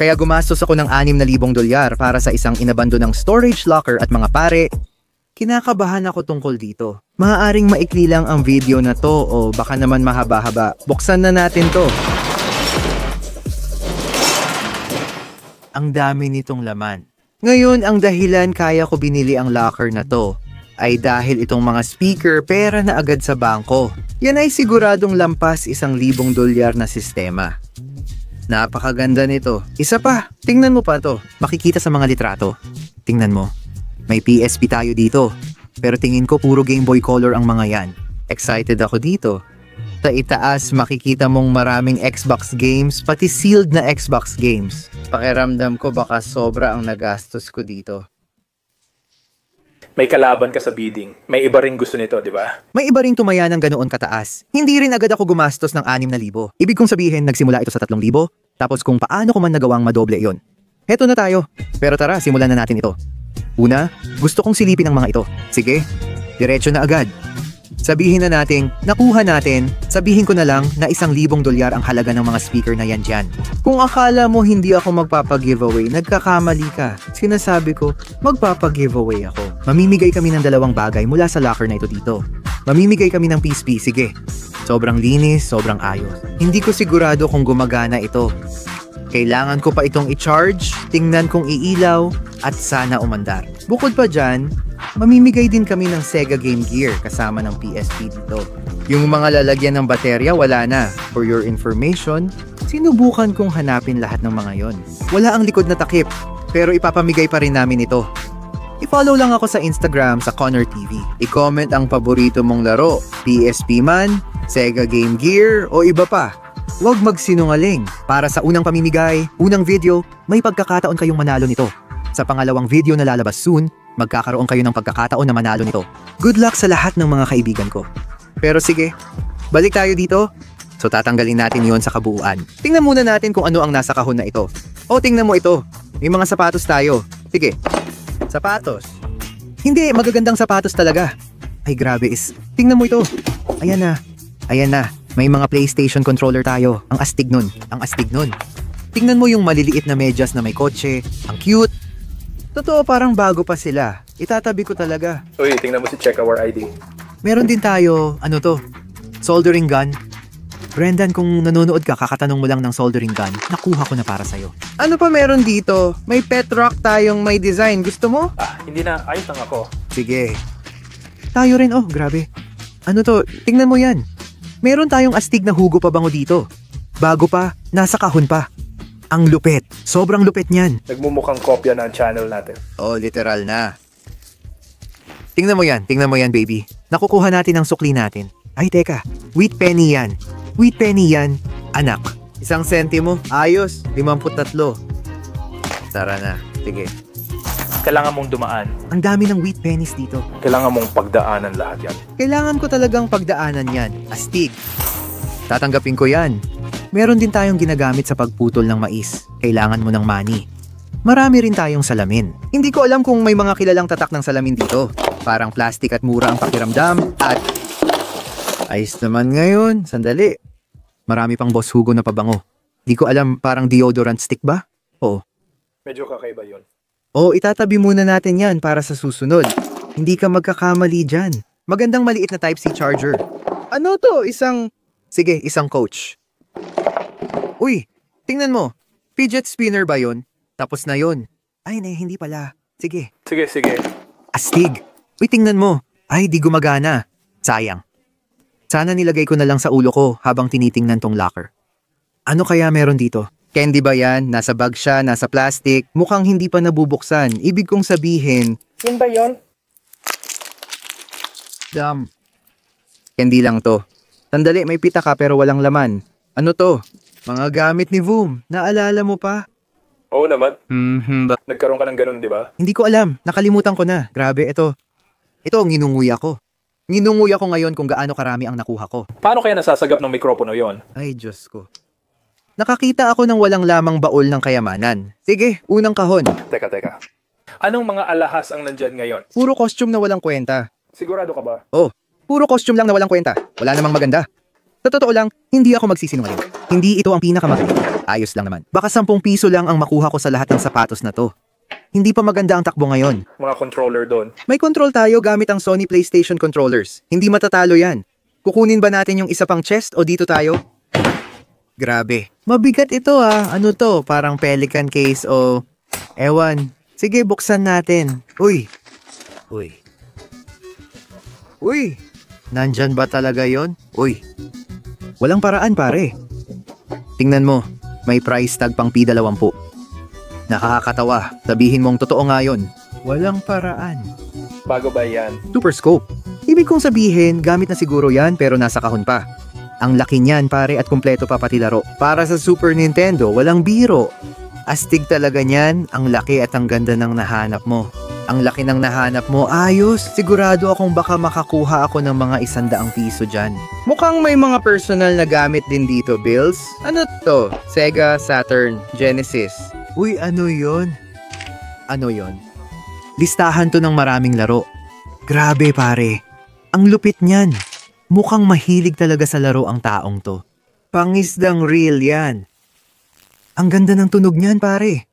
Kaya gumastos ako ng $6,000 para sa isang inabandonang storage locker at mga pare. Kinakabahan ako tungkol dito. Maaaring maikli lang ang video na to o baka naman mahaba-haba. Buksan na natin to. Ang dami nitong laman. Ngayon, ang dahilan kaya ko binili ang locker na to ay dahil itong mga speaker pera na agad sa bangko. Yan ay siguradong lampas $1,000 na sistema. Napakaganda nito. Isa pa, tingnan mo pa to. Makikita sa mga litrato. Tingnan mo. May PSP tayo dito. Pero tingin ko puro Game Boy Color ang mga yan. Excited ako dito. Sa itaas, makikita mong maraming Xbox games, pati sealed na Xbox games. Pakiramdam ko baka sobra ang nagastos ko dito. May kalaban ka sa bidding. May iba ring gusto nito, di ba? May iba ring tumaya ng ganoon kataas. Hindi rin agad ako gumastos ng 6,000. Ibig kong sabihin, nagsimula ito sa 3,000. Tapos kung paano ko man nagawang madoble iyon. Heto na tayo. Pero tara, simulan na natin ito. Una, gusto kong silipin ang mga ito. Sige, diretso na agad. Sabihin na natin, nakuha natin, sabihin ko na lang na $1,000 ang halaga ng mga speaker na yan dyan. Kung akala mo hindi ako magpapag-giveaway, nagkakamali ka. Sinasabi ko, magpapag-giveaway ako. Mamimigay kami ng 2 bagay mula sa locker na ito dito. Mamimigay kami ng PSP, sige. Sobrang linis, sobrang ayos. Hindi ko sigurado kung gumagana ito. Kailangan ko pa itong i-charge, tingnan kong iilaw, at sana umandar. Bukod pa dyan, mamimigay din kami ng Sega Game Gear kasama ng PSP dito. Yung mga lalagyan ng baterya, wala na. For your information, sinubukan kong hanapin lahat ng mga yon. Wala ang likod na takip, pero ipapamigay pa rin namin ito. I-follow lang ako sa Instagram sa Connor TV. I-comment ang paborito mong laro, PSP man, Sega Game Gear, o iba pa. Huwag magsinungaling. Para sa unang pamimigay, unang video, may pagkakataon kayong manalo nito. Sa pangalawang video na lalabas soon, magkakaroon kayo ng pagkakataon na manalo nito. Good luck sa lahat ng mga kaibigan ko. Pero sige, balik tayo dito. So tatanggalin natin yon sa kabuuan. Tingnan muna natin kung ano ang nasa kahon na ito. O tingnan mo ito, may mga sapatos tayo. Sige, sapatos. Hindi, magagandang sapatos talaga. Ay grabe tingnan mo ito. Ayan na, ayan na. May mga PlayStation controller tayo. Ang astig nun, ang astig nun. Tingnan mo yung maliliit na medyas na may kotse. Ang cute. Totoo, parang bago pa sila. Itatabi ko talaga. Uy, tingnan mo si Check Our ID. Meron din tayo, ano to? Soldering gun. Brendan, kung nanonood ka, kakatanong mo lang ng soldering gun. Nakuha ko na para sa'yo. Ano pa meron dito? May pet rock tayong may design. Gusto mo? Hindi na. Ayos lang ako. Sige. Tayo rin, oh, grabe. Ano to? Tingnan mo yan. Meron tayong astig na hugo pabango dito. Bago pa, nasa kahon pa. Ang lupit. Sobrang lupit niyan. Nagmumukhang kopya na ang channel natin. Oh, literal na. Tingnan mo yan, baby. Nakukuha natin ang sukli natin. Ay, teka. Wheat penny yan. Wheat penny yan, anak. 1 sentimo. Ayos. 53. Tara na. Sige. Kailangan mong dumaan. Ang dami ng wheat pennies dito. Kailangan mong pagdaanan lahat yan. Kailangan ko talagang pagdaanan yan. Astig. Tatanggapin ko yan. Meron din tayong ginagamit sa pagputol ng mais. Kailangan mo ng money. Marami rin tayong salamin. Hindi ko alam kung may mga kilalang tatak ng salamin dito. Parang plastic at mura ang pakiramdam at... Ayos naman ngayon. Sandali. Marami pang Boss Hugo na pabango. Di ko alam, parang deodorant stick ba? Oo. Medyo kakaiba yun. Oo, itatabi muna natin yan para sa susunod. Hindi ka magkakamali dyan. Magandang maliit na Type-C charger. Ano to? Sige, isang coach. Uy, tingnan mo. Fidget spinner ba yun? Tapos na yun. Ay, hindi pala. Sige. Sige. Astig. Uy, tingnan mo. Ay, di gumagana. Sayang. Sana nilagay ko na lang sa ulo ko habang tinitingnan tong locker. Ano kaya meron dito? Candy ba yan? Nasa bag siya, nasa plastic. Mukhang hindi pa nabubuksan. Ibig kong sabihin... Yan ba yun? Candy lang to. Sandali, may pita ka pero walang laman. Ano to? Mga gamit ni Voom. Naalala mo pa? Oo naman. Nagkaroon ka ng ganun, di ba? Hindi ko alam. Nakalimutan ko na. Grabe, ito. Ito, nginunguya ko. Nginunguya ko ngayon kung gaano karami ang nakuha ko. Paano kaya nasasagap ng mikropono yon? Ay, Diyos ko. Nakakita ako ng walang lamang baol ng kayamanan. Sige, unang kahon. Teka. Anong mga alahas ang nandyan ngayon? Puro costume na walang kwenta. Sigurado ka ba? Oh, puro costume lang na walang kwenta. Wala namang maganda. Sa totoo lang, hindi ako magsisinungaling. Hindi ito ang pinakamaganda. ayos lang naman. Baka 10 piso lang ang makuha ko sa lahat ng sapatos na to. Hindi pa maganda ang takbo ngayon. Mga controller doon. May control tayo gamit ang Sony PlayStation controllers. Hindi matatalo yan. Kukunin ba natin yung isa pang chest o dito tayo? Grabe. Mabigat ito ah. Ano to? Parang Pelican case o... Ewan. Sige, buksan natin. Uy. Uy. Uy. Nandyan ba talaga yon? Uy. Walang paraan pare. Tingnan mo. May price tag pang P20. Nakakatawa. Sabihin mong totoo nga yun. Walang paraan. Bago ba yan? Super Scope. Ibig kong sabihin, gamit na siguro yan pero nasa kahon pa. Ang laki niyan pare at kumpleto pa pati laro. Para sa Super Nintendo, walang biro. Astig talaga niyan, ang laki at ang ganda ng nahanap mo. Ang laki ng nahanap mo, ayos. Sigurado akong baka makakuha ako ng mga 100 piso dyan. Mukhang may mga personal na gamit din dito, Bills. Ano to? Sega, Saturn, Genesis. Uy, ano yon? Ano yon? Listahan to ng maraming laro. Grabe pare. Ang lupit niyan. Mukhang mahilig talaga sa laro ang taong to. Pangisdang real yan. Ang ganda ng tunog niyan pare.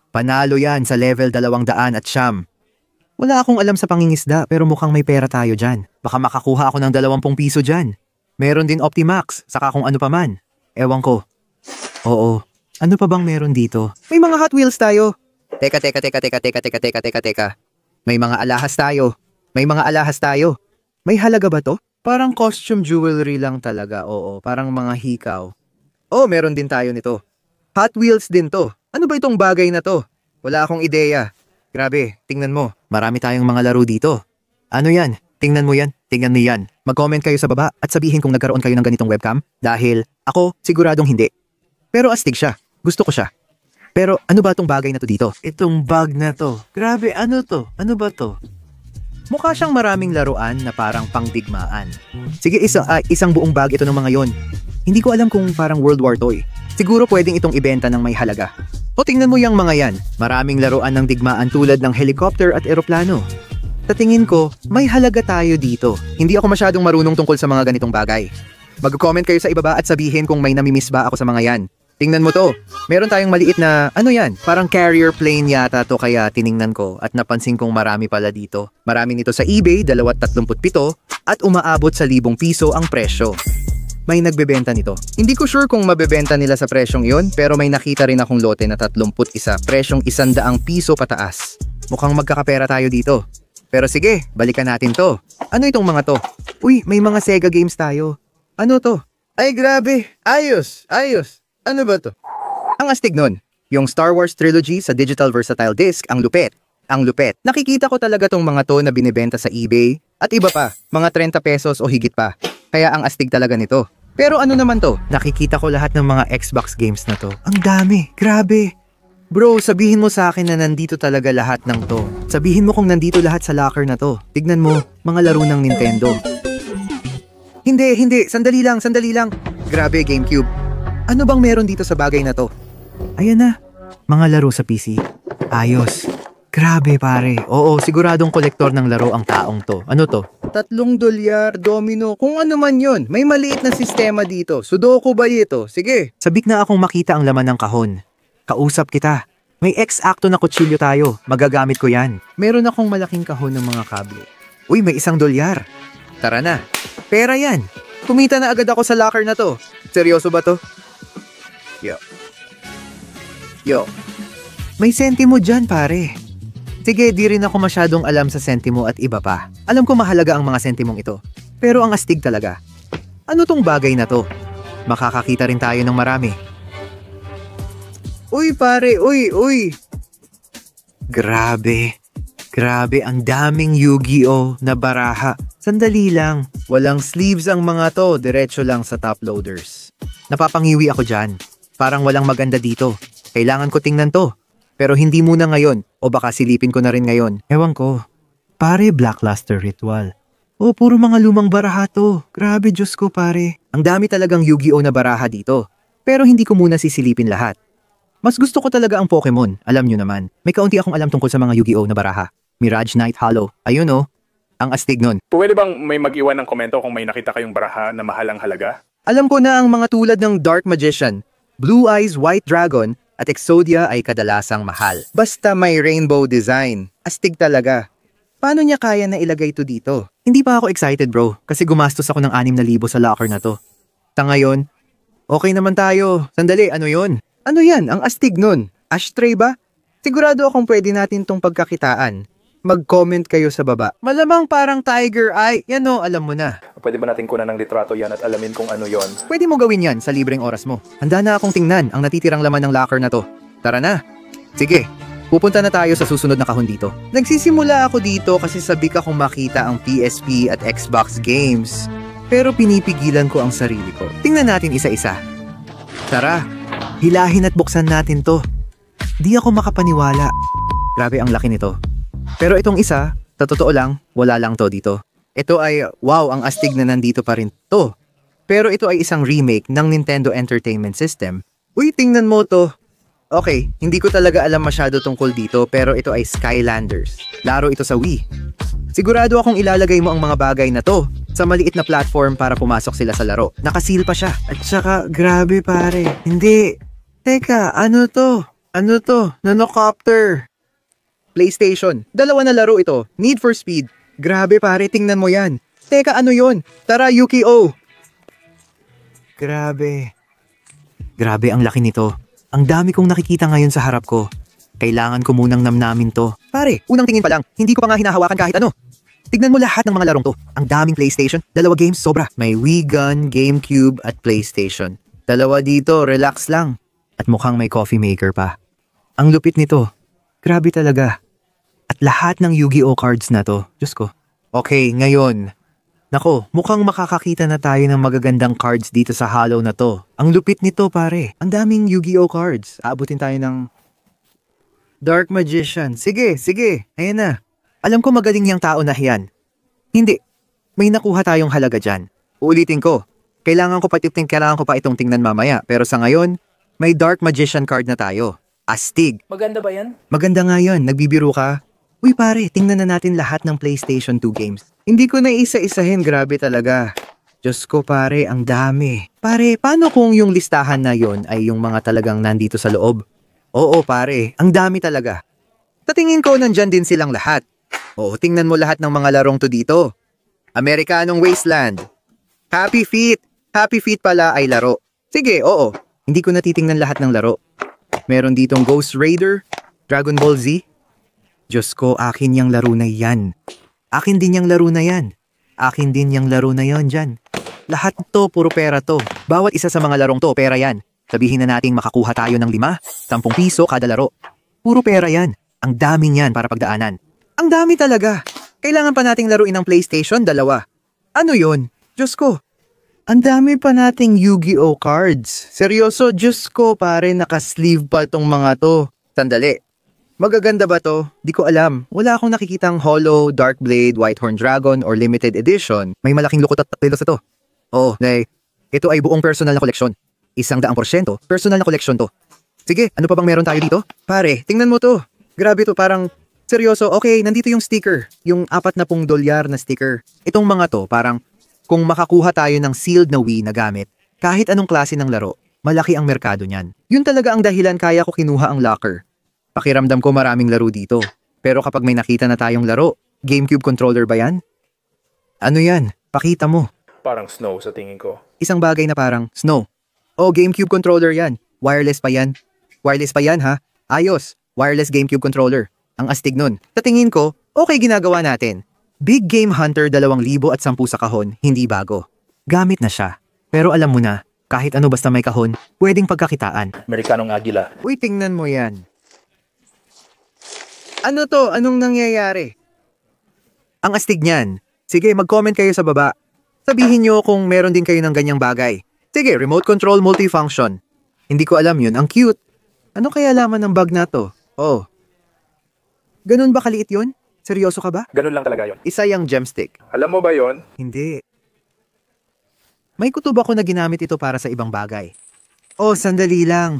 Panalo yan sa level 200 at siyam. Wala akong alam sa pangingisda pero mukhang may pera tayo dyan. Baka makakuha ako ng 20 piso dyan. Meron din Optimax, saka kung ano pa man. Ewan ko. Oo. Ano pa bang meron dito? May mga Hot Wheels tayo. Teka. May mga alahas tayo. May halaga ba to? Parang costume jewelry lang talaga, oo. Parang mga hikaw. Oh, meron din tayo nito. Hot Wheels din to. Ano ba itong bagay na to? Wala akong ideya. Grabe, tingnan mo. Marami tayong mga laro dito. Ano yan? Tingnan mo yan. Tingnan mo yan. Mag-comment kayo sa baba at sabihin kung nagkaroon kayo ng ganitong webcam. Dahil ako, siguradong hindi. Pero astig siya. Gusto ko siya. Pero ano ba itong bagay na to dito? Itong bag na to. Grabe, ano to? Ano ba to? Mukha siyang maraming laruan na parang pangdigmaan. Sige, isang buong bag ito ng mga yon. Hindi ko alam kung parang World War II. Siguro pwedeng itong ibenta ng may halaga. O tingnan mo yung mga yan. Maraming laruan ng digmaan tulad ng helicopter at eroplano. Sa tingin ko, may halaga tayo dito. Hindi ako masyadong marunong tungkol sa mga ganitong bagay. Mag-comment kayo sa ibaba at sabihin kung may namimiss ba ako sa mga yan. Tingnan mo to. Meron tayong maliit na, ano yan? Parang carrier plane yata to kaya tiningnan ko at napansin kong marami pala dito. Marami nito sa eBay, 237 at umaabot sa 1,000 piso ang presyo. May nagbebenta nito. Hindi ko sure kung mabebenta nila sa presyong yon pero may nakita rin akong lote na 31, presyong 100 piso pataas. Mukhang magkakapera tayo dito. Pero sige, balikan natin to. Ano itong mga to? Uy, may mga Sega games tayo. Ano to? Ay grabe, ayos. Ano ba to? Ang astig nun. Yung Star Wars Trilogy sa Digital Versatile Disc, ang lupet. Nakikita ko talaga tong mga to na binibenta sa eBay at iba pa, mga 30 pesos o higit pa. Kaya ang astig talaga nito. Pero ano naman to? Nakikita ko lahat ng mga Xbox games na to. Ang dami, grabe. Bro, sabihin mo sa akin na nandito talaga lahat ng to. Sabihin mo kung nandito lahat sa locker na to. Tignan mo, mga laro ng Nintendo. Hindi, sandali lang. Grabe, GameCube. Ano bang meron dito sa bagay na to? Ayan na, mga laro sa PC. Ayos. Grabe pare. Oo, siguradong kolektor ng laro ang taong to. Ano to? $3, domino, kung ano man yon. May maliit na sistema dito. Sudoku ba ito? Sige. Sabik na akong makita ang laman ng kahon. Kausap kita. May X-Acto na kutsilyo tayo. Magagamit ko yan. Meron akong malaking kahon ng mga kable. Uy, may $1. Tara na. Pera yan. Kumita na agad ako sa locker na to. Seryoso ba to? Yo. May sentimo dyan, pare. Sige, di rin ako masyadong alam sa sentimo at iba pa. Alam ko mahalaga ang mga sentimong ito. Pero ang astig talaga. Ano tong bagay na to? Makakakita rin tayo ng marami. Uy, pare, uy. Grabe, ang daming Yu-Gi-Oh na baraha. Sandali lang. Walang sleeves ang mga to, diretso lang sa top loaders. Napapangiwi ako dyan. Parang walang maganda dito. Kailangan ko tingnan to. Pero hindi muna ngayon, o baka silipin ko na rin ngayon. Ewan ko. Pare, Blackluster Ritual. O, puro mga lumang baraha to. Grabe, Diyos ko, pare. Ang dami talagang Yu-Gi-Oh na baraha dito. Pero hindi ko muna sisilipin lahat. Mas gusto ko talaga ang Pokemon, alam nyo naman. May kaunti akong alam tungkol sa mga Yu-Gi-Oh na baraha. Mirage Knight Hollow. Ayun oh. Ang astig nun. Pwede bang may mag-iwan ng komento kung may nakita kayong baraha na mahalang halaga? Alam ko na ang mga tulad ng Dark Magician. Blue Eyes White Dragon at Exodia ay kadalasang mahal. Basta may rainbow design. Astig talaga. Paano niya kaya na ilagay ito dito? Hindi pa ako excited bro, kasi gumastos ako ng 6,000 sa locker na to. Sa ngayon, okay naman tayo. Sandali, ano yon? Ano yan? Ang astig nun. Ashtray ba? Sigurado akong pwede natin tong pagkakitaan. Mag-comment kayo sa baba. Malamang parang tiger eye. Yan o, alam mo na. Pwede ba natin kunan ng litrato yan at alamin kung ano yon? Pwede mo gawin yan sa libreng oras mo. Handa na akong tingnan ang natitirang laman ng locker na to. Tara na. Sige, pupunta na tayo sa susunod na kahon dito. Nagsisimula ako dito kasi sabik akong makita ang PSP at Xbox games. Pero pinipigilan ko ang sarili ko. Tingnan natin isa-isa. Tara, hilahin at buksan natin to. Di ako makapaniwala. Grabe ang laki nito. Pero itong isa, sa totoo lang, wala lang to dito. Ito ay, wow, ang astig na nandito pa rin to. Pero ito ay isang remake ng Nintendo Entertainment System. Uy, tingnan mo to. Okay, hindi ko talaga alam masyado tungkol dito, pero ito ay Skylanders. Laro ito sa Wii. Sigurado akong ilalagay mo ang mga bagay na to sa maliit na platform para pumasok sila sa laro. Nakasil pa siya. At saka, grabe pare. Hindi. Teka, ano to? Ano to? Nanocopter. PlayStation. Dalawa na laro ito. Need for Speed. Grabe pare, tingnan mo yan. Teka, ano yon? Tara, Yu-Gi-Oh! Grabe. Grabe ang laki nito. Ang dami kong nakikita ngayon sa harap ko. Kailangan ko munang namnamin to. Pare, unang tingin pa lang, hindi ko pa nga hinahawakan kahit ano. Tignan mo lahat ng mga larong to. Ang daming PlayStation, 2 games, sobra. May Wii Gun, GameCube at PlayStation. 2 dito, relax lang. At mukhang may coffee maker pa. Ang lupit nito. Grabe talaga. At lahat ng Yu-Gi-Oh cards na to. Diyos ko. Okay, ngayon. Nako, mukhang makakakita na tayo ng magagandang cards dito sa hollow na to. Ang lupit nito pare. Ang daming Yu-Gi-Oh cards. Aabutin tayo ng Dark Magician. Sige, sige. Ayan na. Alam ko magaling yung tao na yan. Hindi. May nakuha tayong halaga dyan. Uulitin ko. Kailangan ko pa itong tingnan mamaya. Pero sa ngayon, may Dark Magician card na tayo. Astig. Maganda ba yan? Maganda nga yun. Nagbibiro ka? Uy pare, tingnan na natin lahat ng PlayStation 2 games. Hindi ko na isa-isahin. Grabe talaga. Diyos ko pare, ang dami. Pare, paano kung yung listahan na yon ay yung mga talagang nandito sa loob? Oo pare, ang dami talaga. Sa tingin ko, nandyan din silang lahat. Oo, tingnan mo lahat ng mga larong to dito. Americanong Wasteland. Happy Feet. Happy Feet pala ay laro. Sige, oo. Hindi ko natitingnan lahat ng laro. Meron ditong Ghost Raider, Dragon Ball Z. Diyos ko, akin yung laro na yan. Akin din yung laro na yan. Akin din yung laro na yon dyan. Lahat to, puro pera to. Bawat isa sa mga larong to, pera yan. Sabihin na nating makakuha tayo ng 5, 10 piso kada laro. Puro pera yan. Ang dami niyan para pagdaanan. Ang dami talaga. Kailangan pa nating laruin ng PlayStation 2. Ano yon? Diyos ko. Ang dami pa nating Yu-Gi-Oh cards. Seryoso, Diyos ko pare, nakasleeve pa tong mga to. Sandali. Magaganda ba to? Di ko alam. Wala akong nakikitang Hollow, Dark Blade, Whitehorn Dragon, or Limited Edition. May malaking lukot at taktilos ito. Oh, ito ay buong personal na koleksyon. 100% personal na koleksyon to. Sige, ano pa bang meron tayo dito? Pare, tingnan mo to. Grabe to, parang seryoso. Okay, nandito yung sticker. Yung $40 na sticker. Itong mga to, parang kung makakuha tayo ng sealed na Wii na gamit, kahit anong klase ng laro, malaki ang merkado niyan. Yun talaga ang dahilan kaya ko kinuha ang locker. Pakiramdam ko maraming laro dito. Pero kapag may nakita na tayong laro, GameCube controller ba yan? Ano yan? Pakita mo. Parang Snow sa tingin ko. Isang bagay na parang Snow. Oh, GameCube controller yan. Wireless pa yan. Wireless pa yan ha? Ayos. Wireless GameCube controller. Ang astig nun. Sa tingin ko, okay ginagawa natin. Big Game Hunter 2,010 sa kahon, hindi bago. Gamit na siya. Pero alam mo na, kahit ano basta may kahon, pwedeng pagkakitaan. Amerikanong Agila. Uy, tingnan mo yan. Ano to? Anong nangyayari? Ang astig niyan. Sige, mag-comment kayo sa baba. Sabihin nyo kung meron din kayo ng ganyang bagay. Sige, remote control multifunction. Hindi ko alam yun. Ang cute. Ano kaya laman ng bag na to? Oh. Ganun ba kaliit yun? Seryoso ka ba? Ganun lang talaga yon. Isa yung gemstick. Alam mo ba yon? Hindi. May kutob ako na ginamit ito para sa ibang bagay. Oh, sandali lang.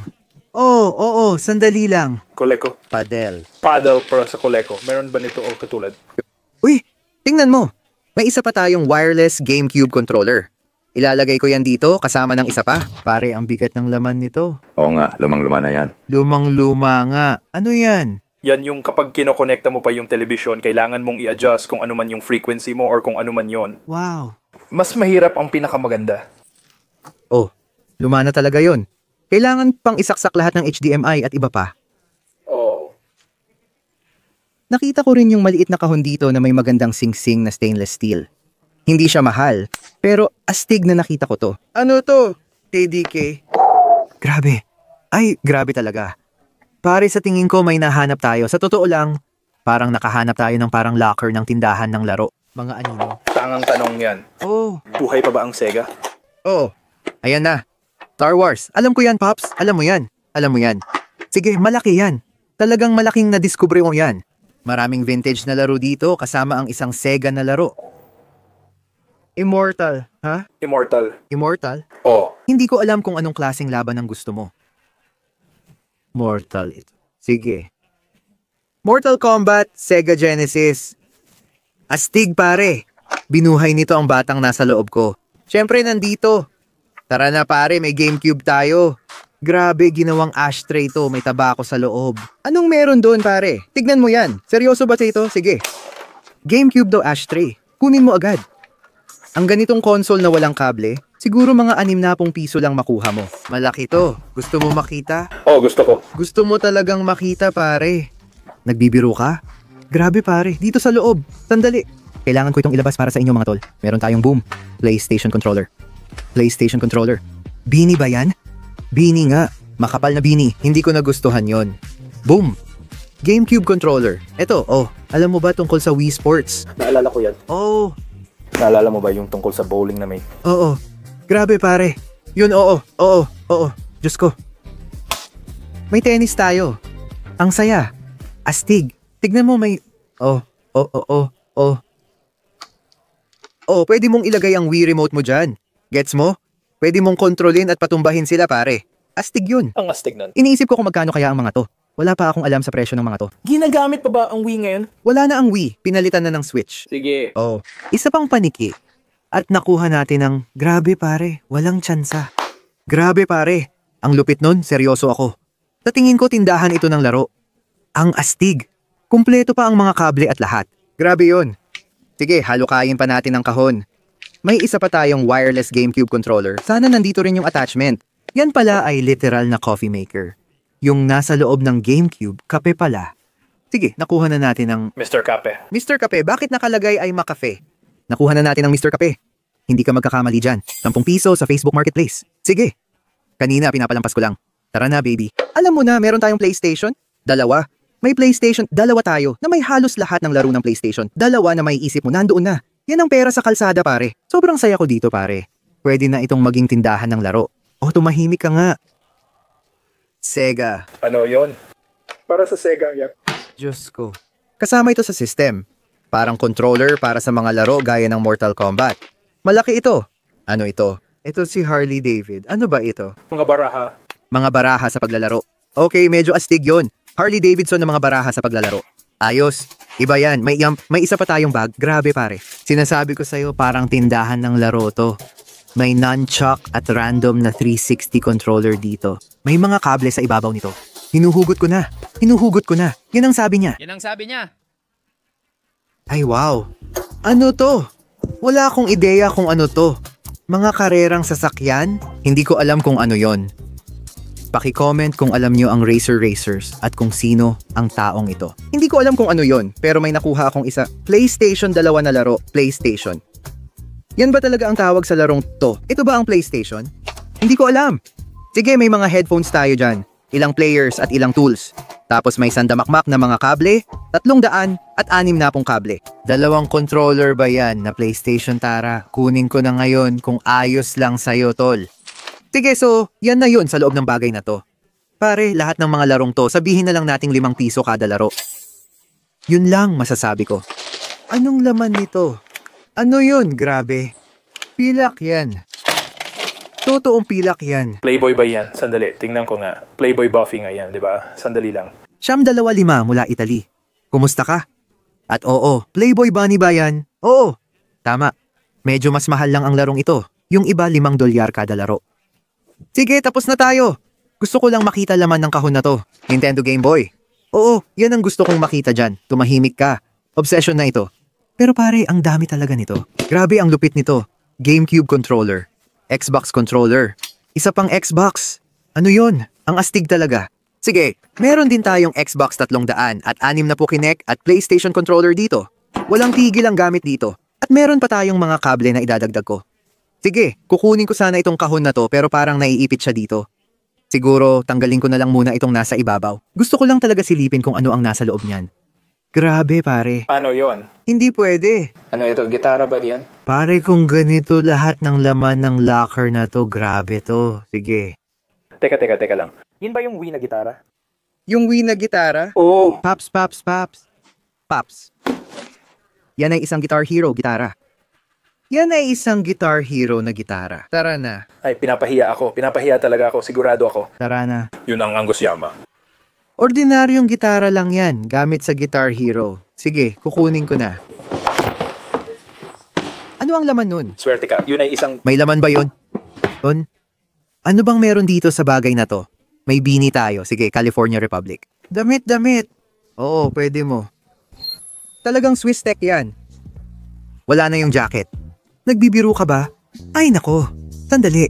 Oo, sandali lang. Coleco. Padel. Paddle para sa Coleco. Meron ba nito o katulad? Uy, tingnan mo. May isa pa tayong wireless GameCube controller. Ilalagay ko yan dito kasama ng isa pa. Pare, ang bigat ng laman nito. Oo nga, lumang-luma na yan. Lumang-luma nga. Ano yan? Yan yung kapag kinokonekta mo pa yung television, kailangan mong i-adjust kung ano man yung frequency mo or kung ano man yon. Wow. Mas mahirap ang pinakamaganda. Oh, luma na talaga yon. Kailangan pang isaksak lahat ng HDMI at iba pa. Oh. Nakita ko rin yung maliit na kahon dito na may magandang sing-sing na stainless steel. Hindi siya mahal, pero astig na nakita ko to. Ano to? KDK? Grabe. Ay, grabe talaga. Pare, sa tingin ko may nahanap tayo. Sa totoo lang, parang nakahanap tayo ng parang locker ng tindahan ng laro. Mga anino. Tangang tanong yan. Oh, Buhay pa ba ang Sega? oh. Ayan na. Star Wars. Alam ko yan, Pops. Alam mo yan. Alam mo yan. Sige, malaki yan. Talagang malaking nadiskubre mo yan. Maraming vintage na laro dito kasama ang isang Sega na laro. Immortal. Ha? Immortal. Immortal? Oh. Hindi ko alam kung anong klaseng laban ang gusto mo. Mortal ito. Sige. Mortal Kombat, Sega Genesis. Astig pare. Binuhay nito ang batang nasa loob ko. Siyempre nandito. Tara na pare, may GameCube tayo. Grabe, ginawang ashtray to, may tabako sa loob. Anong meron doon pare? Tignan mo yan. Seryoso ba ito? Sige. GameCube daw ashtray. Kunin mo agad. Ang ganitong console na walang kable, siguro mga 60 piso lang makuha mo. Malaki to. Gusto mo makita? Oh, gusto ko. Gusto mo talagang makita, pare. Nagbibiro ka? Grabe, pare. Dito sa loob. Sandali. Kailangan ko itong ilabas para sa inyo, mga tol. Meron tayong boom. PlayStation controller. PlayStation controller. Beanie ba yan? Beanie nga. Makapal na beanie. Hindi ko nagustuhan yon. Boom. GameCube controller. Eto, oh. Alam mo ba tungkol sa Wii Sports? Naalala ko yan. Oh. Naalala mo ba yung tungkol sa bowling na may... Oo. Grabe pare. Yun, oo. Oo. Oo. Diyos ko. May tennis tayo. Ang saya. Astig. Tignan mo may... Oh. Oh. Oh. Oh. Oh. Oh, pwede mong ilagay ang Wii remote mo dyan. Gets mo? Pwede mong kontrolin at patumbahin sila pare. Astig yun. Ang astig nun. Iniisip ko kung magkano kaya ang mga to. Wala pa akong alam sa presyo ng mga to. Ginagamit pa ba ang Wii ngayon? Wala na ang Wii. Pinalitan na ng Switch. Sige. Oh, isa pang paniki. At nakuha natin ng, grabe pare, walang tsansa. Grabe pare, ang lupit nun, seryoso ako. Sa tingin ko tindahan ito ng laro. Ang astig. Kumpleto pa ang mga kable at lahat. Grabe yon. Sige, halukayin pa natin ang kahon. May isa pa tayong wireless GameCube controller. Sana nandito rin yung attachment. Yan pala ay literal na coffee maker. Yung nasa loob ng GameCube, kape pala. Sige, nakuha na natin ng... Mr. Kape. Mr. Kape, bakit nakalagay ay makafe? Nakuha na natin ng Mr. Kape. Hindi ka magkakamali dyan. 10 piso sa Facebook Marketplace. Sige. Kanina, pinapalampas ko lang. Tara na, baby. Alam mo na, meron tayong PlayStation? 2. May PlayStation, 2 tayo, na may halos lahat ng laro ng PlayStation. 2 na may isip mo, nandoon na. Yan ang pera sa kalsada, pare. Sobrang saya ko dito, pare. Pwede na itong maging tindahan ng laro. O, tumahimik ka nga. Sega. Ano yon? Para sa Sega yan. Diyos ko. Kasama ito sa system. Parang controller para sa mga laro gaya ng Mortal Kombat. Malaki ito. Ano ito? Ito si Harley David. Ano ba ito? Mga baraha. Mga baraha sa paglalaro. Okay, medyo astig yon. Harley Davidson ng mga baraha sa paglalaro. Ayos. Iba yan. May isa pa tayong bag. Grabe pare. Sinasabi ko sa'yo parang tindahan ng laro to. May nunchuck at random na 360 controller dito. May mga kable sa ibabaw nito. Hinuhugot ko na. Hinuhugot ko na. Yan ang sabi niya. Yan ang sabi niya. Ay wow. Ano to? Wala akong ideya kung ano to. Mga karerang sasakyan? Hindi ko alam kung ano yon. Paki-comment kung alam nyo ang Racer Racers at kung sino ang taong ito. Hindi ko alam kung ano yon, pero may nakuha akong isa. PlayStation 2 na laro. PlayStation. Yan ba talaga ang tawag sa larong to? Ito ba ang PlayStation? Hindi ko alam. Sige, may mga headphones tayo dyan. Ilang players at ilang tools. Tapos may sandamakmak na mga kable, 300 at 60 kable. 2 controller ba yan na PlayStation, Tara? Kunin ko na ngayon kung ayos lang sa'yo, tol. Sige, so, yan na yun sa loob ng bagay na to. Pare, lahat ng mga larong to, sabihin na lang nating 5 piso kada laro. Yun lang masasabi ko. Anong laman nito? Ano yun? Grabe. Pilak yan. Totoong pilak yan. Playboy ba yan? Sandali, tingnan ko nga. Playboy Buffy nga yan, di ba? Sandali lang. Siyam 25 mula Italy. Kumusta ka? At oo, Playboy Bunny ba yan? Oo. Tama. Medyo mas mahal lang ang larong ito. Yung iba $5 kada laro. Sige, tapos na tayo. Gusto ko lang makita laman ng kahon na to. Nintendo Game Boy. Oo, yan ang gusto kong makita dyan. Tumahimik ka. Obsession na ito. Pero pare, ang dami talaga nito. Grabe ang lupit nito. GameCube controller. Xbox controller. Isa pang Xbox. Ano yun? Ang astig talaga. Sige, meron din tayong Xbox 300 at 6 na po Kinect at PlayStation controller dito. Walang tigil ang gamit dito. At meron pa tayong mga kable na idadagdag ko. Sige, kukunin ko sana itong kahon na to pero parang naiipit siya dito. Siguro, tanggalin ko na lang muna itong nasa ibabaw. Gusto ko lang talaga silipin kung ano ang nasa loob niyan. Grabe, pare. Ano yon? Hindi pwede. Ano ito? Gitara ba yan? Pare, kung ganito lahat ng laman ng locker na to, grabe to. Sige. Teka lang. Yun ba yung Wii na gitara? Yung Wii na gitara? Oo. Pops. Pops. Yan ay isang Guitar Hero gitara. Yan ay isang Guitar Hero na gitara. Tara na. Ay, pinapahiya ako. Pinapahiya talaga ako. Sigurado ako. Tara na. Yun ang Angus Yama. Ordinaryong gitara lang yan, gamit sa Guitar Hero. Sige, kukunin ko na. Ano ang laman nun? Swerte ka. Yun ay isang... May laman ba yun? Yun? Ano bang meron dito sa bagay na to? May bini tayo. Sige, California Republic. Damit. Oo, pwede mo. Talagang Swiss tech yan. Wala na yung jacket. Nagbibiro ka ba? Ay nako, sandali.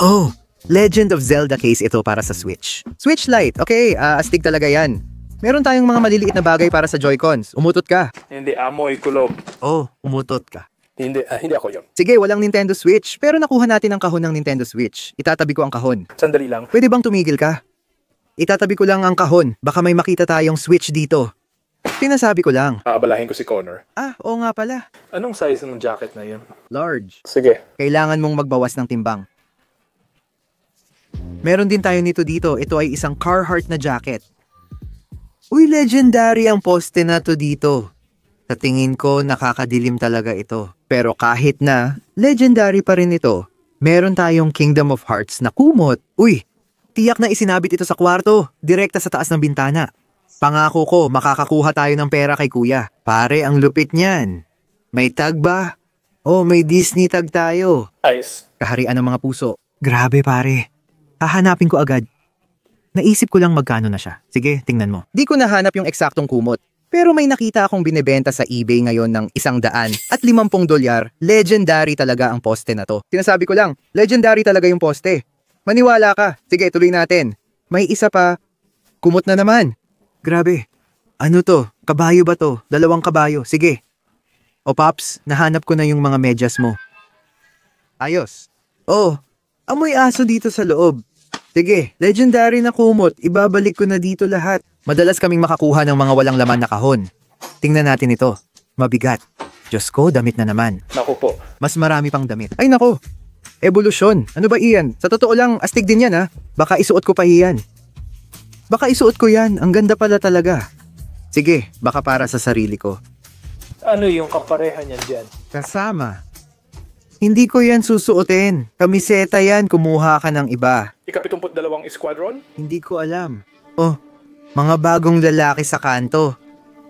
Oh, Legend of Zelda case ito para sa Switch. Switch Lite, okay, astig talaga yan. Meron tayong mga maliliit na bagay para sa Joy-Cons. Umutot ka. Hindi, amoy kulob. Oh, umutot ka. Hindi ako yun. Sige, walang Nintendo Switch, pero nakuha natin ang kahon ng Nintendo Switch. Itatabi ko ang kahon. Sandali lang. Pwede bang tumigil ka? Itatabi ko lang ang kahon. Baka may makita tayong Switch dito. Sinasabi ko lang. Aabalahin ko si Connor. Oo nga pala. Anong size ng jacket na yun? Large. Sige. Kailangan mong magbawas ng timbang. Meron din tayo nito dito. Ito ay isang Carhartt na jacket. Uy, legendary ang poste na to dito. Sa tingin ko, nakakadilim talaga ito. Pero kahit na, legendary pa rin ito. Meron tayong Kingdom of Hearts na kumot. Uy, tiyak na isinabit ito sa kwarto, direkta sa taas ng bintana. Pangako ko, makakakuha tayo ng pera kay kuya. Pare, ang lupit niyan. May tag ba? Oh, may Disney tag tayo. Ayos. Kaharian ng mga puso. Grabe pare. Hahanapin ko agad. Naisip ko lang magkano na siya. Sige, tingnan mo. Di ko nahanap yung eksaktong kumot. Pero may nakita akong binebenta sa eBay ngayon ng $100 at $50. Legendary talaga ang poste na to. Sinasabi ko lang, legendary talaga yung poste. Maniwala ka. Sige, tuloy natin. May isa pa. Kumot na naman. Grabe. Ano to? Kabayo ba to? 2 kabayo. Sige. O Pops, nahanap ko na yung mga medyas mo. Ayos. Oh, amoy aso dito sa loob. Sige, legendary na kumot. Ibabalik ko na dito lahat. Madalas kaming makakuha ng mga walang laman na kahon. Tingnan natin ito. Mabigat. Diyos ko, damit na naman. Naku po. Mas marami pang damit. Ay nako. Evolusyon. Ano ba iyan? Sa totoo lang, astig din yan ha. Baka isuot ko pa iyan. Baka isuot ko yan. Ang ganda pala talaga. Sige, baka para sa sarili ko. Ano yung kapareha niyan dyan? Kasama. Hindi ko yan susuotin. Kamiseta yan, kumuha ka ng iba. Ika-72 Squadron? Hindi ko alam. Oh, mga bagong lalaki sa kanto.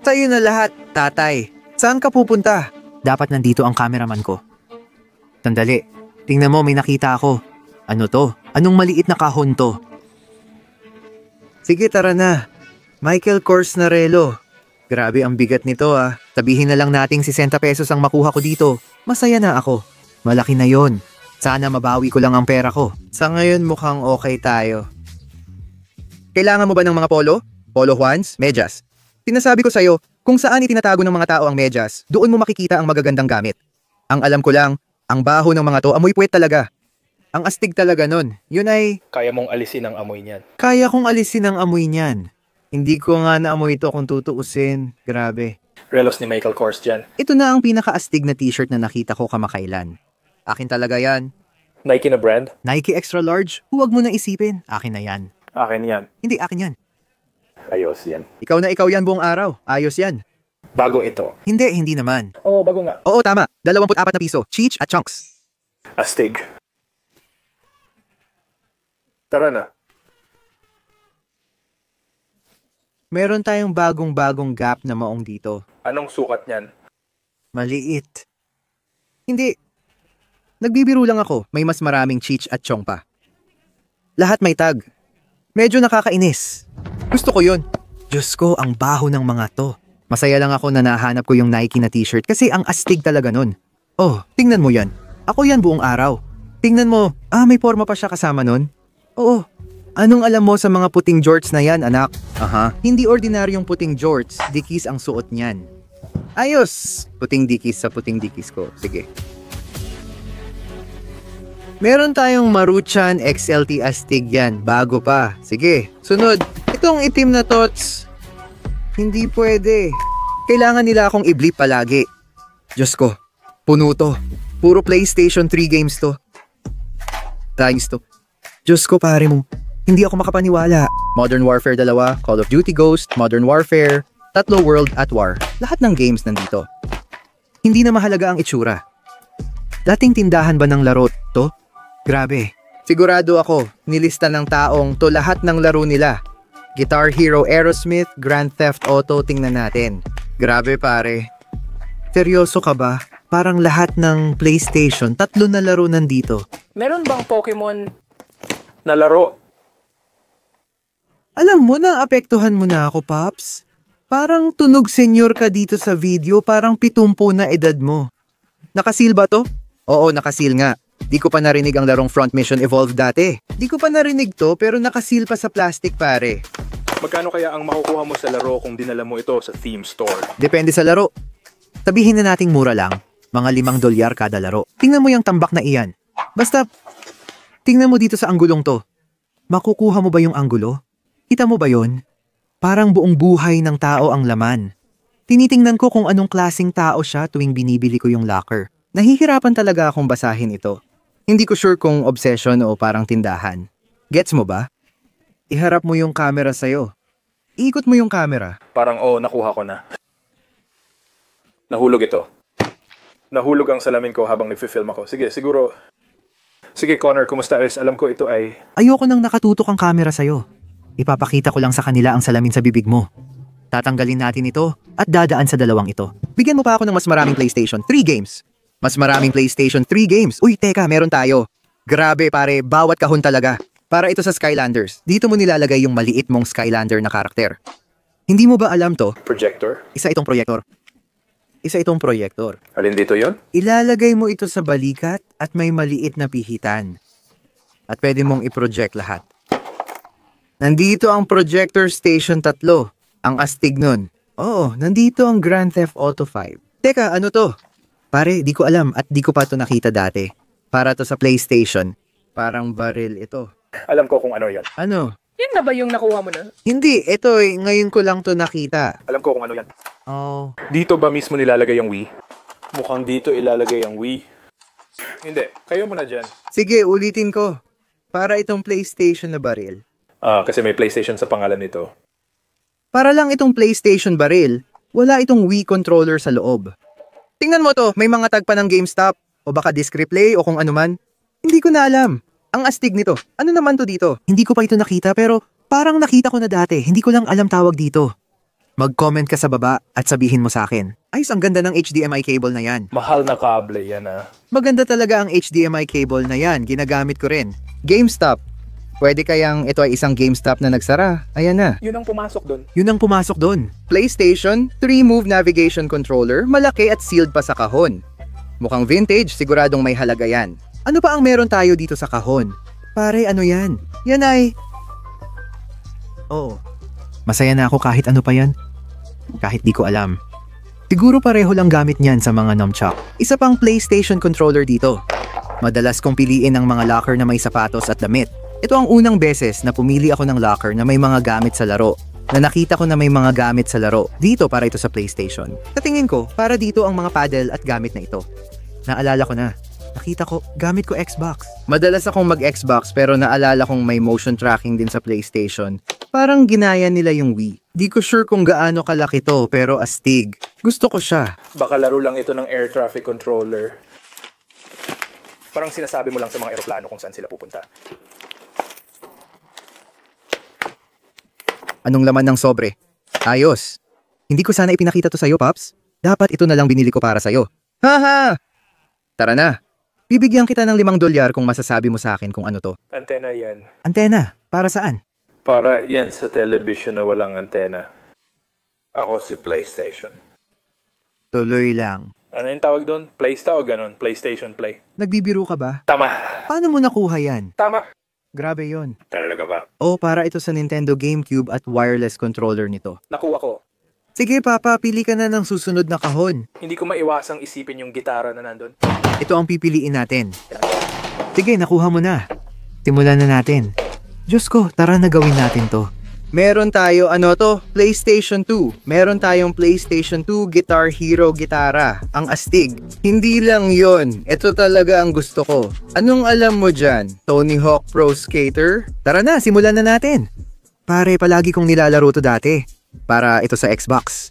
Sa'yo na lahat, tatay. Saan ka pupunta? Dapat nandito ang cameraman ko. Sandali, tingnan mo may nakita ako. Ano to? Anong maliit na kahon to? Sige, tara na. Michael Kors na relo. Grabe ang bigat nito ah. Sabihin na lang nating 60 pesos ang makuha ko dito. Masaya na ako. Malaki na yon. Sana mabawi ko lang ang pera ko. Sa ngayon mukhang okay tayo. Kailangan mo ba ng mga polo? Polo Juans? Medyas? Sinasabi ko sa'yo, kung saan itinatago ng mga tao ang medyas, doon mo makikita ang magagandang gamit. Ang alam ko lang, ang baho ng mga to amoy puwet talaga. Ang astig talaga nun. Yun ay... Kaya mong alisin ang amoy niyan. Kaya kong alisin ang amoy niyan. Hindi ko nga naamoy ito kung tutuusin. Grabe. Relos ni Michael Kors dyan. Ito na ang pinakaastig na t-shirt na nakita ko kamakailan. Akin talaga yan. Nike na brand? Nike Extra Large? Huwag mo na isipin. Akin na yan. Akin yan. Hindi, akin yan. Ayos yan. Ikaw na ikaw yan buong araw. Ayos yan. Bago ito. Hindi naman. Oo, bago nga. Oo, tama. 24 na piso. Cheech at chunks. Astig. Tara na. Meron tayong bagong gap na maong dito. Anong sukat niyan? Maliit. Hindi. Nagbibiro lang ako, may mas maraming Cheech at Chong pa. Lahat may tag. Medyo nakakainis. Gusto ko yun. Diyos ko, ang baho ng mga to. Masaya lang ako na nahanap ko yung Nike na t-shirt kasi ang astig talaga nun. Oh, tingnan mo yan. Ako yan buong araw. Tingnan mo, may forma pa siya kasama nun. Oo. Anong alam mo sa mga puting jorts na yan, anak? Aha, hindi ordinaryong puting jorts, dikis ang suot niyan. Ayos! Puting dikis sa puting dikis ko. Sige. Meron tayong Maruchan XLT astig yan. Bago pa. Sige, sunod. Itong itim na tots. Hindi pwede. Kailangan nila akong i-bleep palagi. Diyos ko, puno to. Puro PlayStation 3 games to. Thanks to. Diyos ko pare mo, hindi ako makapaniwala. Modern Warfare 2, Call of Duty Ghost, Modern Warfare, 3 World at War. Lahat ng games nandito. Hindi na mahalaga ang itsura. Dating tindahan ba ng laro to? Grabe. Sigurado ako, nilista ng taong to lahat ng laro nila. Guitar Hero Aerosmith, Grand Theft Auto, tingnan natin. Grabe pare. Seryoso ka ba? Parang lahat ng PlayStation, 3 na laro nandito. Meron bang Pokemon na laro? Alam mo na, apektuhan mo na ako, Pops. Parang tunog senyor ka dito sa video, parang 70 na edad mo. Nakasil ba to? Oo, nakasil nga. Di ko pa narinig ang larong Front Mission Evolved dati. Di ko pa narinig to, pero nakasil pa sa plastic pare. Magkano kaya ang makukuha mo sa laro kung dinala mo ito sa theme store? Depende sa laro. Sabihin na nating mura lang. Mga $5 kada laro. Tingnan mo yung tambak na iyan. Basta, tingnan mo dito sa anggulong to. Makukuha mo ba yung anggulo? Kita mo ba yon? Parang buong buhay ng tao ang laman. Tinitingnan ko kung anong klaseng tao siya tuwing binibili ko yung locker. Nahihirapan talaga akong basahin ito. Hindi ko sure kung obsession o parang tindahan. Gets mo ba? Iharap mo yung camera sa'yo. Iikot mo yung camera. Parang nakuha ko na. Nahulog ito. Nahulog ang salamin ko habang nagfi-film ako. Sige, siguro. Sige, Connor, kumusta? Alam ko ito ay... Ayoko nang nakatutok ang camera sa'yo. Ipapakita ko lang sa kanila ang salamin sa bibig mo. Tatanggalin natin ito at dadaan sa dalawang ito. Bigyan mo pa ako ng mas maraming PlayStation 3 games. Mas maraming PlayStation 3 games. Uy, teka, meron tayo. Grabe pare, bawat kahon talaga. Para ito sa Skylanders. Dito mo nilalagay yung maliit mong Skylander na karakter. Hindi mo ba alam to? Projector? Isa itong proyektor. Isa itong proyektor. Alin dito yon? Ilalagay mo ito sa balikat at may maliit na pihitan. At pwede mong i-project lahat. Nandito ang Projector Station 3. Ang astig nun. Oo, nandito ang Grand Theft Auto 5. Teka, ano to? Pare, di ko alam at di ko pa to nakita dati. Para to sa PlayStation. Parang baril ito. Alam ko kung ano yon. Ano? Yan na ba yung nakuha mo na? Hindi, ito ngayon ko lang to nakita. Alam ko kung ano yan. Oh. Dito ba mismo nilalagay ang Wii? Mukhang dito ilalagay ang Wii. Hindi, kayo muna dyan. Sige, ulitin ko. Para itong PlayStation na baril. Kasi may PlayStation sa pangalan nito. Para lang itong PlayStation baril, wala itong Wii controller sa loob. Tingnan mo to, may mga tag pa ng GameStop, o baka disc replay o kung ano man. Hindi ko na alam. Ang astig nito. Ano naman to dito? Hindi ko pa ito nakita pero parang nakita ko na dati. Hindi ko lang alam tawag dito. Mag-comment ka sa baba at sabihin mo sa akin. Ayos, ang ganda ng HDMI cable na yan. Mahal na kable yan Maganda talaga ang HDMI cable na yan. Ginagamit ko rin. GameStop. Pwede kayang ito ay isang GameStop na nagsara. Ayan na. Yun ang pumasok doon. Yun ang pumasok doon. PlayStation 3-move navigation controller, malaki at sealed pa sa kahon. Mukhang vintage, siguradong may halaga yan. Ano pa ang meron tayo dito sa kahon? Pare, ano yan? Yan ay... Oo. Masaya na ako kahit ano pa yan. Kahit di ko alam. Siguro pareho lang gamit niyan sa mga nunchuck. Isa pang PlayStation controller dito. Madalas kong piliin ang mga locker na may sapatos at damit. Ito ang unang beses na pumili ako ng locker na may mga gamit sa laro. Na nakita ko na may mga gamit sa laro. Dito para ito sa PlayStation. Sa tingin ko, para dito ang mga paddle at gamit na ito. Naalala ko na. Nakita ko, gamit ko Xbox. Madalas akong mag-Xbox pero naalala kong may motion tracking din sa PlayStation. Parang ginaya nila yung Wii. Di ko sure kung gaano kalaki to pero astig. Gusto ko siya. Baka laro lang ito ng air traffic controller. Parang sinasabi mo lang sa mga eroplano kung saan sila pupunta. Anong laman ng sobre? Ayos. Hindi ko sana ipinakita to sa'yo, Pops. Dapat ito na lang binili ko para sa'yo. Haha! Tara na. Bibigyan kita ng $5 kung masasabi mo sa akin kung ano to. Antena yan. Antena, para saan? Para yan sa television na walang antena. Ako si PlayStation. Tuloy lang. Ano yung tawag doon? Playsta o ganon? PlayStation Play. Nagbibiro ka ba? Tama. Paano mo nakuha yan? Tama. Grabe yon. Talaga ba? O para ito sa Nintendo GameCube at wireless controller nito. Nakuha ko. Sige papa, pili ka na ng susunod na kahon. Hindi ko maiwasang isipin yung gitara na nandun. Ito ang pipiliin natin. Sige, nakuha mo na. Simulan na natin. Diyos ko, tara na gawin natin to. Meron tayo, PlayStation 2. Meron tayong PlayStation 2 Guitar Hero gitara. Ang astig. Hindi lang yon. Ito talaga ang gusto ko. Anong alam mo dyan? Tony Hawk Pro Skater? Tara na, simulan na natin. Pare, palagi kong nilalaro to dati. Para ito sa Xbox.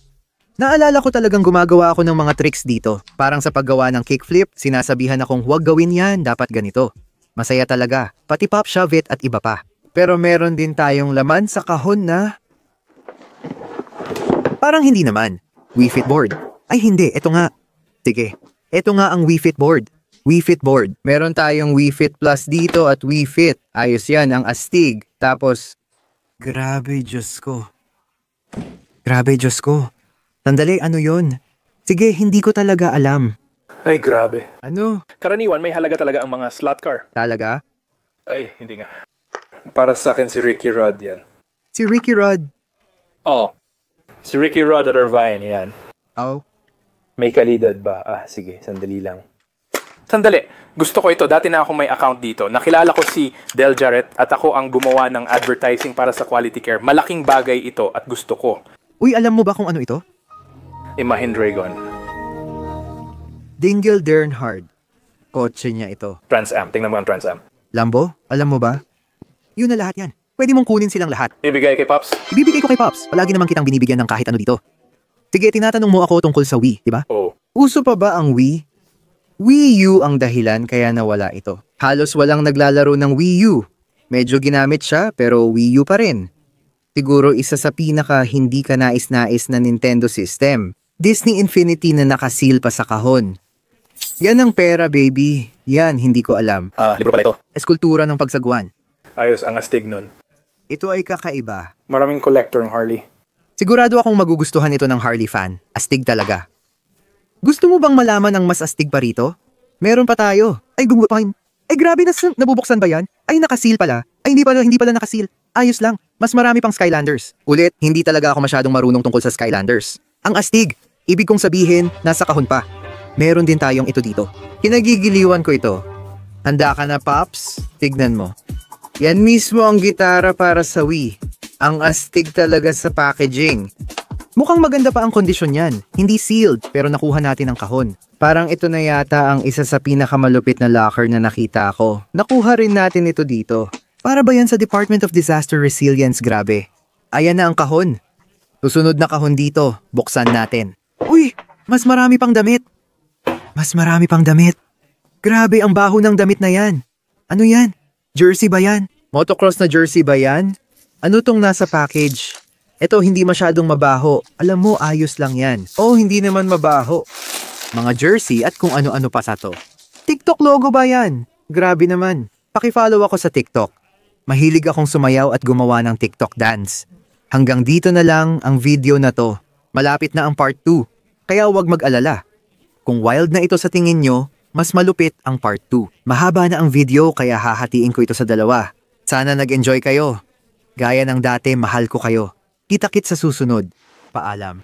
Naalala ko talagang gumagawa ako ng mga tricks dito. Parang sa paggawa ng kickflip, sinasabihan akong huwag gawin yan, dapat ganito. Masaya talaga. Pati pop shove it at iba pa. Pero meron din tayong laman sa kahon na... Parang hindi naman. Wii Fit board. Ay hindi, ito nga. Sige, ito nga ang Wii Fit board. Wii Fit board. Meron tayong Wii Fit Plus dito at Wii Fit. Ayos yan, ang astig. Tapos, grabe Diyos ko. Grabe Diyos ko. Sandali, ano yon? Sige, hindi ko talaga alam. Ay, grabe. Ano? Karaniwan, may halaga talaga ang mga slot car. Talaga? Ay, hindi nga. Para sa akin si Ricky Rod yan. Si Ricky Rod. Oo. Si Ricky Rod at Irvine, yan. Oh. May kalidad ba? Sige, sandali lang. Sandali. Gusto ko ito. Dati na akong may account dito. Nakilala ko si Del Jarrett at ako ang gumawa ng advertising para sa quality care. Malaking bagay ito at gusto ko. Uy, alam mo ba kung ano ito? Imagine Dragon. Dingle Dernhard. Kotse niya ito. Trans Am. Tingnan mo ang Trans Am. Lambo, alam mo ba? Yun na lahat yan. Pwede mong kunin silang lahat. Ibigay kay Pops? Ibibigay ko kay Pops. Palagi naman kitang binibigyan ng kahit ano dito. Sige, tinatanong mo ako tungkol sa Wii, di ba? Oo. Uso pa ba ang Wii? Wii U ang dahilan kaya nawala ito. Halos walang naglalaro ng Wii U. Medyo ginamit siya pero Wii U pa rin. Siguro isa sa pinaka hindi ka nais-nais na Nintendo system. Disney Infinity na nakasil pa sa kahon. Yan ang pera, baby. Yan, hindi ko alam. Libro pala ito. Eskultura ng pagsagwan. Ayos, ang astig nun. Ito ay kakaiba. Maraming collector ng Harley. Sigurado akong magugustuhan ito ng Harley fan. Astig talaga. Gusto mo bang malaman ang mas astig pa rito? Meron pa tayo. Ay, gugupin. Ay, grabe na nabubuksan ba yan? Ay, nakasil pala. Ay, hindi pala nakasil. Ayos lang. Mas marami pang Skylanders. Ulit, hindi talaga ako masyadong marunong tungkol sa Skylanders. Ang astig. Ibig kong sabihin, nasa kahon pa. Meron din tayong ito dito. Kinagigiliwan ko ito. Handa ka na, Pops? Tignan mo. Yan mismo ang gitara para sa Wii. Ang astig talaga sa packaging. Mukhang maganda pa ang kondisyon yan. Hindi sealed, pero nakuha natin ang kahon. Parang ito na yata ang isa sa pinakamalupit na locker na nakita ko. Nakuha rin natin ito dito. Para ba yan sa Department of Disaster Resilience, grabe. Ayan na ang kahon. Susunod na kahon dito, buksan natin. Uy, mas marami pang damit. Mas marami pang damit. Grabe, ang baho ng damit na yan. Ano yan? Jersey ba yan? Motocross na jersey ba yan? Ano tong nasa package? Ito hindi masyadong mabaho. Alam mo, ayos lang yan. Oh, hindi naman mabaho. Mga jersey at kung ano-ano pa sa to. TikTok logo ba yan? Grabe naman. Pakifollow ako sa TikTok. Mahilig akong sumayaw at gumawa ng TikTok dance. Hanggang dito na lang ang video na to. Malapit na ang part 2. Kaya huwag mag-alala. Kung wild na ito sa tingin nyo, mas malupit ang part 2. Mahaba na ang video kaya hahatiin ko ito sa dalawa. Sana nag-enjoy kayo. Gaya ng dati, mahal ko kayo. Kita-kit sa susunod. Paalam.